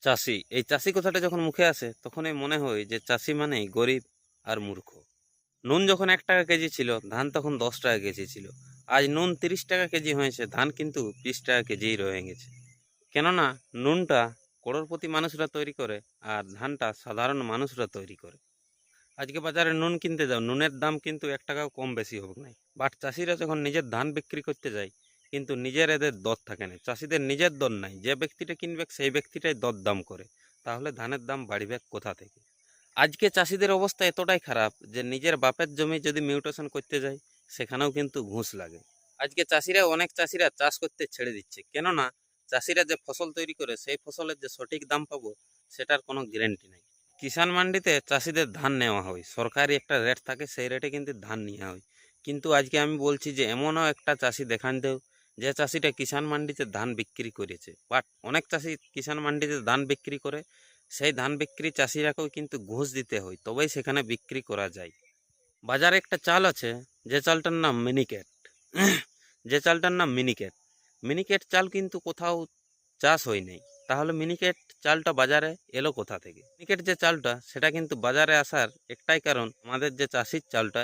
চাষি, এই চাষি কথাটা যখন মুখে আসে তখনই মনে হয় যে চাষি মানেই গরিব আর মূর্খ। নুন যখন 1 টাকা কেজি ছিল, ধান তখন 10 টাকা কেজি ছিল। আজ নুন 30 টাকা কেজি হয়েছে, ধান কিন্তু 20 টাকা কেজিই রয়ে গেছে। কেননা নুনটা করোড়পতি মানুষরা তৈরি করে আর ধানটা সাধারণ মানুষরা তৈরি করে। আজকে বাজারে নুন কিনতে যাও, নুনের দাম কিন্তু 1 টাকাও কম বেশি হবে না। বাট চাষিরা যখন নিজের ধান বিক্রি করতে যায়, কিন্তু নিজের এদের দর থাকে না, চাষিদের নিজের দর নাই। যে ব্যক্তিটা কিনবে সেই ব্যক্তিটাই দর দাম করে, তাহলে ধানের দাম বাড়বে কোথা থেকে? আজকে চাষিদের অবস্থা এতটাই খারাপ যে নিজের বাপের জমি যদি মিউটেশন করতে যায়, সেখানেও কিন্তু ঘুষ লাগে। আজকে অনেক চাষিরা চাষ করতে ছেড়ে দিচ্ছে, কেননা চাষিরা যে ফসল তৈরি করে সেই ফসলের যে সঠিক দাম পাবো সেটার কোনো গ্যারেন্টি নেই। কিষাণ মান্ডিতে চাষিদের ধান নেওয়া হয়, সরকারি একটা রেট থাকে, সেই রেটে কিন্তু ধান নেওয়া হয়। কিন্তু আজকে আমি বলছি যে এমনও একটা চাষি দেখান দেও যে চাষিটা কিষাণ মান্ডিতে ধান বিক্রি করেছে। বাট অনেক চাষি কিষাণ মান্ডিতে ধান বিক্রি করে, সেই ধান বিক্রি চাষিরাকেও কিন্তু ঘুষ দিতে হয়, তবেই সেখানে বিক্রি করা যায়। বাজারে একটা চাল আছে, যে চালটার নাম মিনিকেট। যে চালটার নাম মিনিকেট, মিনিকেট চাল কিন্তু কোথাও চাষ হয় নাই। তাহলে মিনিকেট চালটা বাজারে এলো কোথা থেকে? মিনিকেট যে চালটা, সেটা কিন্তু বাজারে আসার একটাই কারণ, আমাদের যে চাষির চালটা,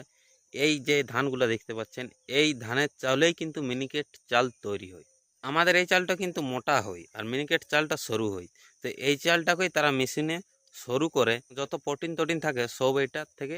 এই যে ধানগুলো দেখতে পাচ্ছেন, এই ধানের চালেই কিন্তু মিনিকেট চাল তৈরি হয়। আমাদের এই চালটা কিন্তু মোটা হয় আর মিনিকেট চালটা সরু হয়। তো এই চালটাকেই তারা মেশিনে সরু করে, যত প্রোটিন টোটিন থাকে সব এইটার থেকে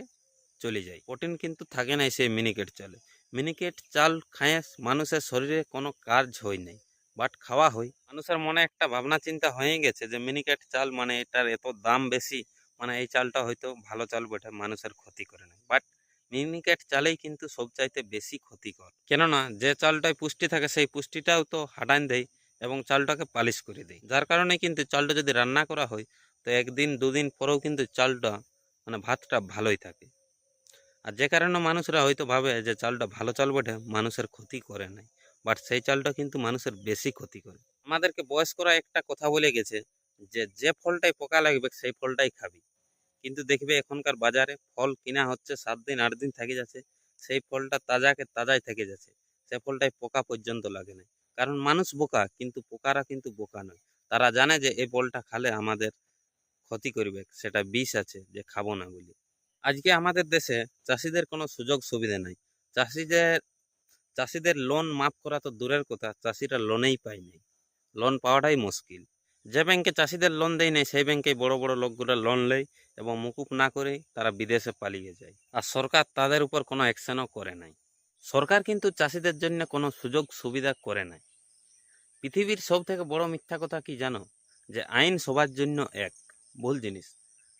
চলে যায়। প্রোটিন কিন্তু থাকে নাই সেই মিনিকেট চালে। মিনিকেট চাল খায় মানুষের শরীরে কোনো কাজ হয় নাই, বাট খাওয়া হয়। মানুষের মনে একটা ভাবনা চিন্তা হয়ে গেছে যে মিনিকেট চাল মানে এটার এত দাম বেশি, মানে এই চালটা হয়তো ভালো চাল বটে, মানুষের ক্ষতি করে না। বাট মিনিকেট চালেই কিন্তু সবচাইতে বেশি ক্ষতিকর, কেননা যে চালটায় পুষ্টি থাকে সেই পুষ্টিটাও তো হাঁটান দেয় এবং চালটাকে পালিশ করে দেয়। যার কারণে কিন্তু চালটা যদি রান্না করা হয়, তো 1 দিন 2 দিন পরেও কিন্তু চালটা মানে ভাতটা ভালোই থাকে। আর যে কারণে মানুষরা হয়তো ভাবে যে চালটা ভালো চাল বটে, মানুষের ক্ষতি করে নাই, বাট সেই চালটা কিন্তু মানুষের বেশি ক্ষতি করে। আমাদেরকে বয়স্করা একটা কথা বলে গেছে যে যে ফলটাই পোকা লাগবে সেই ফলটাই খাবি। কিন্তু দেখবে এখনকার বাজারে ফল কিনা হচ্ছে 7 দিন 8 দিন থেকে যাচ্ছে, সেই ফলটা তাজাকে তাজাই থেকে যাচ্ছে, সে ফলটাই পোকা পর্যন্ত লাগে না। কারণ মানুষ বোকা, কিন্তু পোকারা কিন্তু বোকা নয়। তারা জানে যে এই ফলটা খালে আমাদের ক্ষতি করবে, সেটা বিষ আছে, যে খাবো না বলি। আজকে আমাদের দেশে চাষিদের কোনো সুযোগ সুবিধা নাই। চাষিদের চাষিদের লোন মাফ করা তো দূরের কথা, চাষিরা লোনেই পায় নাই। লোন পাওয়াটাই মুশকিল। যে ব্যাংকে চাষিদের লোন দেয় নাই, সেই ব্যাংকে বড় বড় লোকগুলো লোন নেয় এবং মুকুব না করেই তারা বিদেশে পালিয়ে যায়। আর সরকার তাদের উপর কোনো অ্যাকশনও করে নাই। সরকার কিন্তু চাষিদের জন্য কোনো সুযোগ সুবিধা করে নাই। পৃথিবীর সব থেকে বড় মিথ্যা কথা কি জানো? যে আইন সবার জন্য এক। ভুল জিনিস।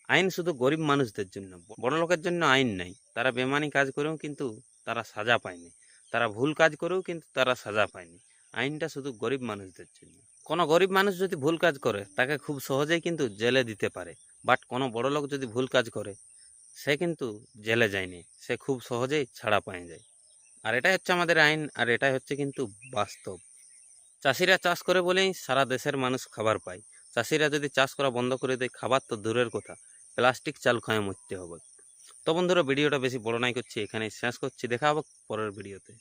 আইন শুধু গরিব মানুষদের জন্য, বড় লোকের জন্য আইন নাই। তারা বেমানি কাজ করেও কিন্তু তারা সাজা পায়নি, তারা ভুল কাজ করেও কিন্তু তারা সাজা পায়নি। আইনটা শুধু গরিব মানুষদের জন্য। কোনো গরিব মানুষ যদি ভুল কাজ করে, তাকে খুব সহজেই কিন্তু জেলে দিতে পারে। বাট কোনো বড় লোক যদি ভুল কাজ করে, সে কিন্তু জেলে যায়নি, সে খুব সহজেই ছাড়া পেয়ে যায়। আর এটাই হচ্ছে আমাদের আইন, আর এটাই হচ্ছে কিন্তু বাস্তব। চাষিরা চাষ করে বলেই সারা দেশের মানুষ খাবার পায়। চাষিরা যদি চাষ করা বন্ধ করে দেয়, খাবার তো দূরের কথা, প্লাস্টিক চাল খেয়ে মরতে হবে। তো বন্ধুরা, ভিডিওটা বেশি বড় নাই করছি, এখানেই শেষ করছি। দেখা হবে পরের ভিডিওতে।